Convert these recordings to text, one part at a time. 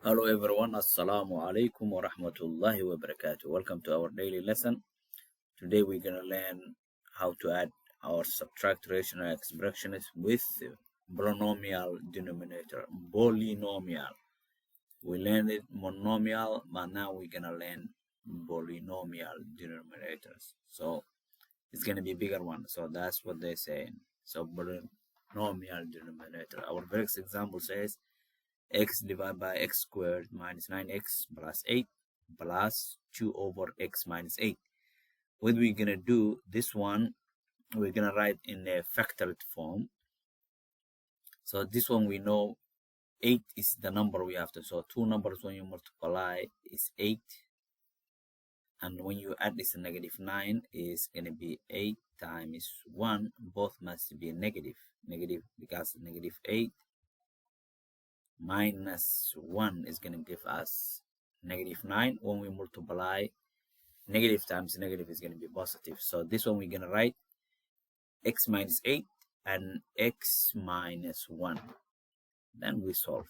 Hello everyone, Assalamu alaikum wa rahmatullahi wa barakatuh. Welcome to our daily lesson. Today we're gonna learn how to add or subtract rational expressions with polynomial denominator. Polynomial. We learned it monomial, but now we're gonna learn polynomial denominators. So it's gonna be a bigger one. So that's what they're saying. So polynomial denominator. Our first example says x divided by x squared minus 9x plus 8 plus 2 over x minus 8. What we're going to do, this one, we're going to write in a factored form. So this one we know 8 is the number we have to. So two numbers when you multiply is 8. And when you add this negative 9 is going to be 8 times 1. Both must be negative. Negative because negative 8 minus 1 is going to give us negative 9. When we multiply, negative times negative is going to be positive. So this one we're going to write x minus 8 and x minus 1. Then we solve.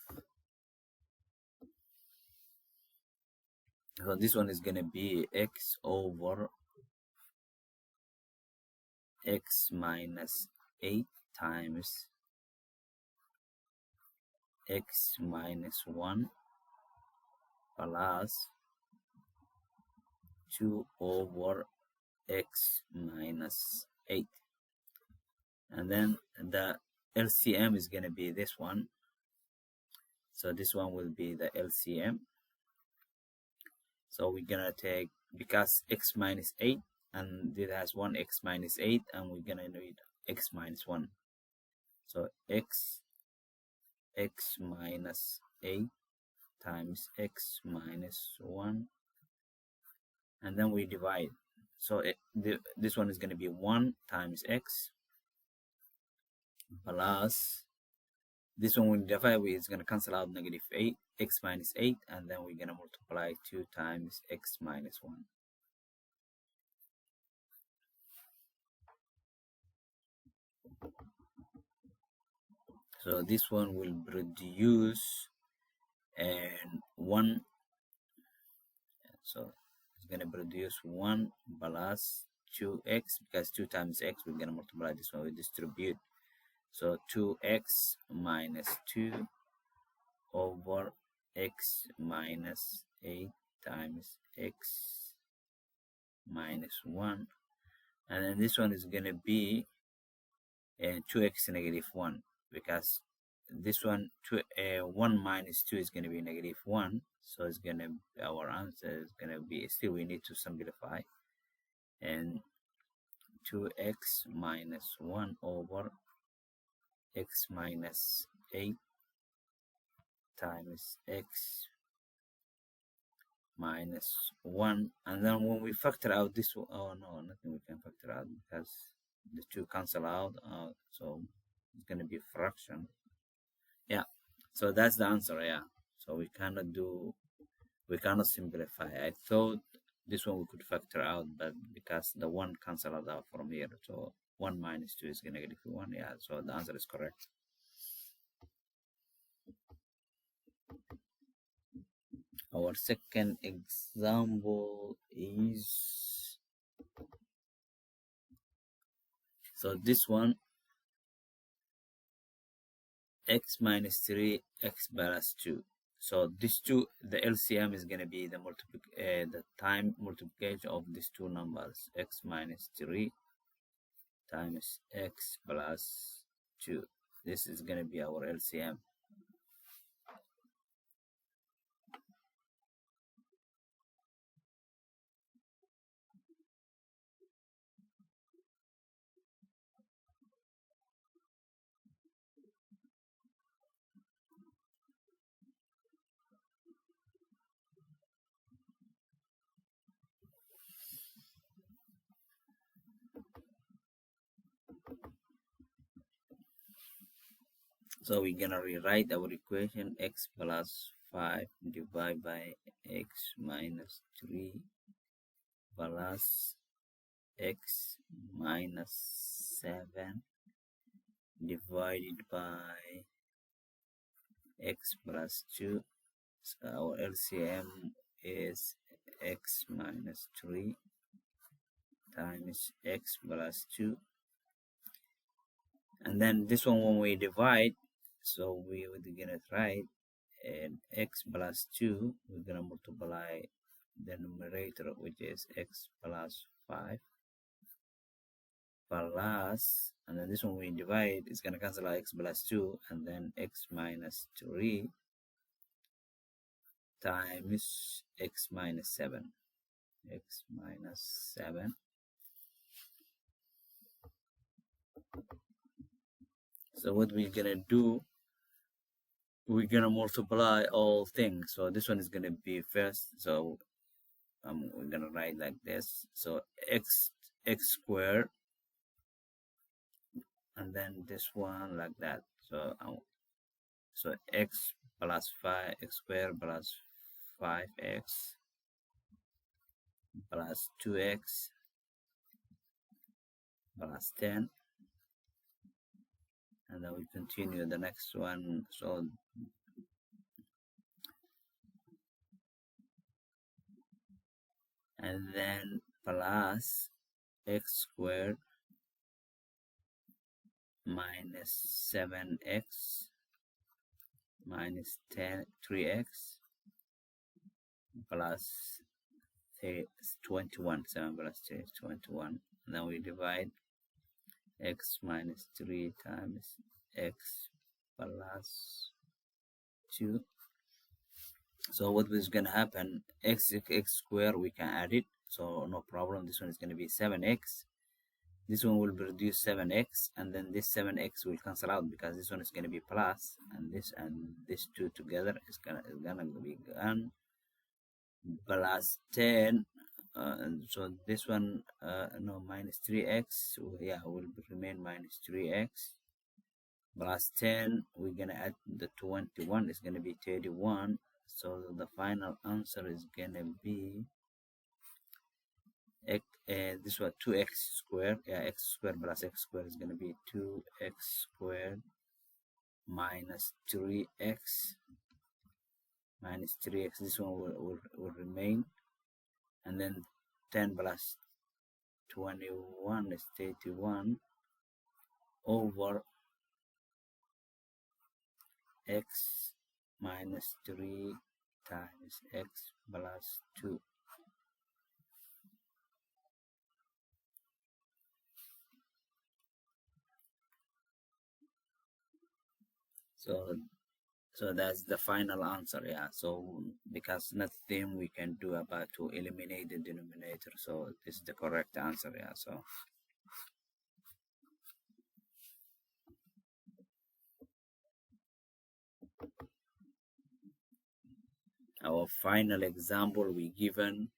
So this one is going to be x over x minus 8 times x minus 1 plus 2 over x minus 8. And then the LCM is going to be this one. So this one will be the LCM. So we're going to take, because x minus 8 and it has 1 x minus 8, and we're going to need x minus 1. So x minus 8 times x minus 1, and then we divide. So this one is going to be 1 times x plus this one, when we divide, it's going to cancel out negative 8 x minus 8, and then we're going to multiply 2 times x minus 1. So this one will produce and 1. So it's going to produce 1 plus 2x, because 2 times x, we're going to multiply this one, we distribute. So 2x minus 2 over x minus 8 times x minus 1. And then this one is going to be 2x negative 1, because this one, 1 minus 2 is going to be negative 1. So it's going to, our answer is going to be, still we need to simplify, and 2x minus 1 over x minus 8 times x minus 1. And then when we factor out this one, oh no, nothing we can factor out because the 2 cancel out, so it's going to be fraction. Yeah, so that's the answer. Yeah, so we cannot simplify. I thought this one we could factor out, but because the 1 cancel out from here, so 1 minus 2 is negative 1. Yeah, so the answer is correct. Our second example is, so this one, x minus 3 x plus 2. So this 2, the LCM is going to be the time multiplication of these two numbers, x minus 3 times x plus 2. This is going to be our LCM. So we're gonna rewrite our equation, x plus 5 divided by x minus 3 plus x minus 7 divided by x plus 2 So our LCM is x minus 3 times x plus 2. And then this one, when we divide, so we would get it right, and x plus 2, we're going to multiply the numerator, which is x plus 5, plus, and then this one we divide, it's going to cancel out x plus 2, and then x minus 3 times x minus 7. X minus 7. So what we're going to do, we're going to multiply all things. So this one is going to be first. So we're going to write like this. So x squared, and then this one like that. So x plus 5, x squared plus 5x plus 2x plus 10. And then we continue the next one. So and then plus x squared minus 7x minus 3x plus 21. 7 plus 3 is 21. And then we divide x minus 3 times x plus 2. So what is going to happen, x squared, we can add it, so no problem. This one is going to be 7x. This one will produce 7x, and then this 7x will cancel out because this one is going to be plus, and this 2 together is gonna be gone. Plus 10, so this one no, minus 3x, so yeah, will remain minus 3x plus 10. We're gonna add the 21, is gonna be 31. So the final answer is gonna be x, this was 2x squared. Yeah, x squared plus x squared is gonna be 2x squared minus 3x minus 3x. This one will remain, and then 10 plus 21 is 31 over x minus 3 times x plus 2. So that's the final answer. Yeah, so because nothing we can do about to eliminate the denominator, so this is the correct answer. Yeah, so our final example, we given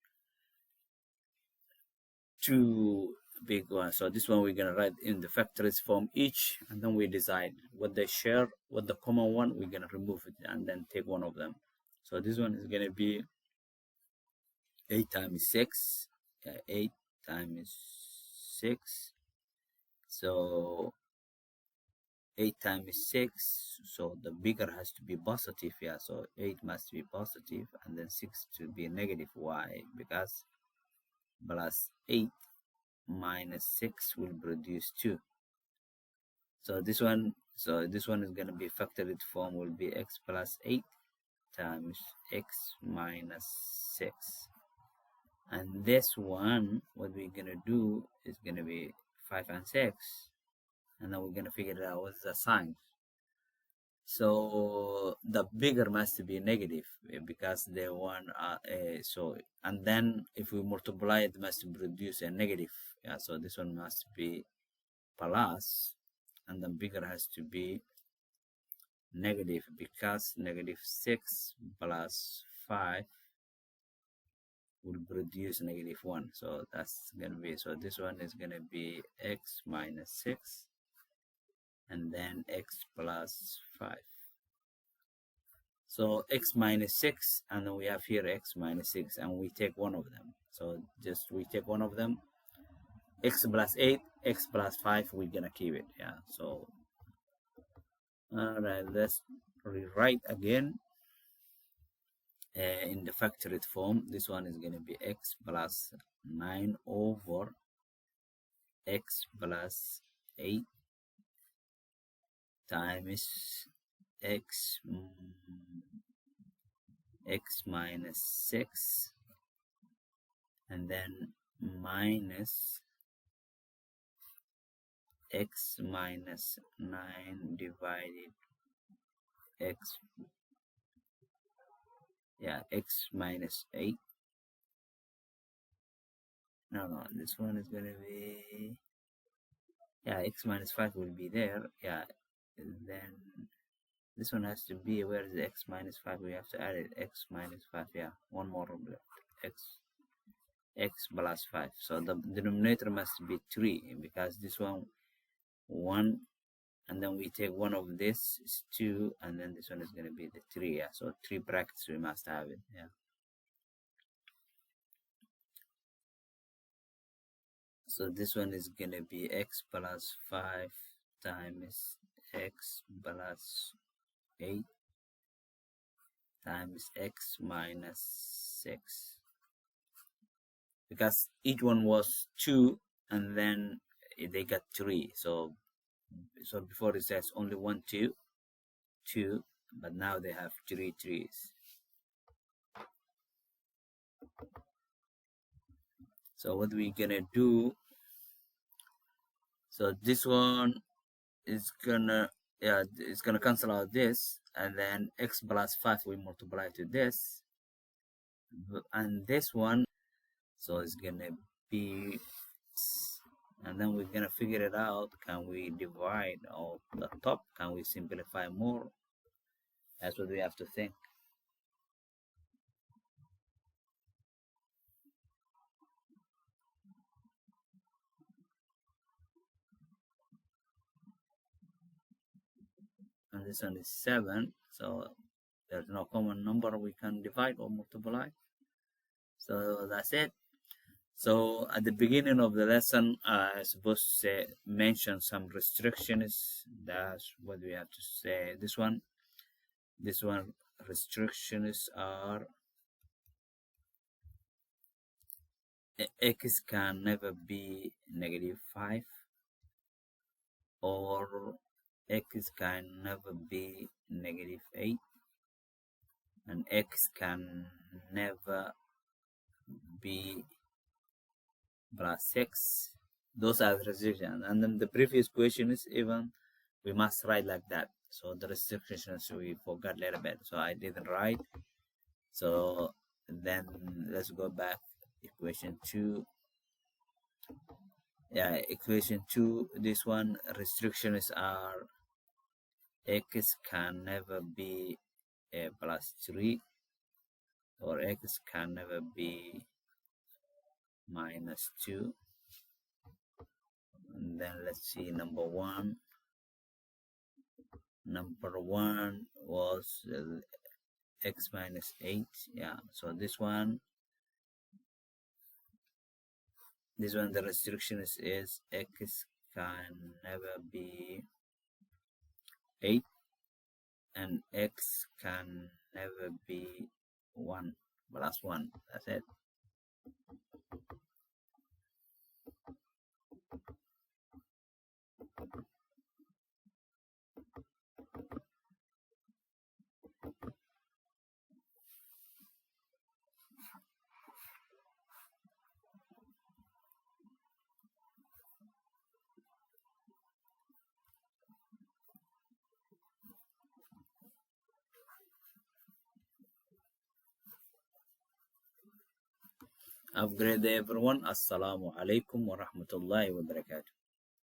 two big ones. So this one we're gonna write in the factories form each, and then we decide what they share, what the common one, we're gonna remove it and then take one of them. So this one is gonna be 8 times 6. 8 times 6. So 8 times 6, so the bigger has to be positive. Yeah, so 8 must be positive, and then 6 to be negative. Why? Because plus 8 minus 6 will produce 2. So this one is going to be factored form, will be x plus 8 times x minus 6. And this one, what we're going to do is going to be 5 and 6. And then we're going to figure out what's the sign. So the bigger must be negative because the one so, and then if we multiply it must produce a negative. Yeah, so this one must be plus, and the bigger has to be negative because negative 6 plus 5 will produce negative 1. So that's gonna be, so this one is gonna be x minus 6 and then x plus 5. So x minus 6, and then we have here x minus 6, and we take one of them. So just we take one of them. X plus 8, x plus 5, we're gonna keep it. Yeah, so all right, let's rewrite again. in the factored form. This one is going to be x plus 9 over x plus 8 times x minus 6, and then minus x minus 9 divided x minus 8. No, this one is going to be, x minus 5 will be there. And then this one has to be, where is the x minus 5? We have to add it, x minus 5. One more x plus 5. So the denominator must be 3, because this one 1, and then we take one of this is 2, and then this one is going to be the 3. So 3 brackets we must have it. So this one is going to be x plus 5 times x plus 8 times x minus 6, because each one was 2 and then they got 3. So before it says only 1 2, but now they have 3 3s. So what we're gonna do, so this one is gonna it's gonna cancel out this, and then x plus 5 we multiply to this, and this one, so it's gonna be, and then we're gonna figure it out. Can we divide all the top? Can we simplify more? That's what we have to think. And this one is 7, so there's no common number we can divide or multiply. So that's it. So at the beginning of the lesson, I supposed to say, mention some restrictions. That's what we have to say. This one restrictions are x can never be -5, or x can never be -8, and x can never be +6. Those are the restrictions. And then the previous question is even we must write like that. So the restrictions we forgot a little bit, so I didn't write. So then let's go back. Equation 2. Equation 2, this one, restrictions are x can never be a +3, or x can never be -2. And then let's see number 1. Number 1 was x minus 8. So this one the restriction is x can never be 8, and x can never be 1 plus 1. That's it. Have a great day, everyone. Assalamu alaikum wa rahmatullahi wa barakatuh.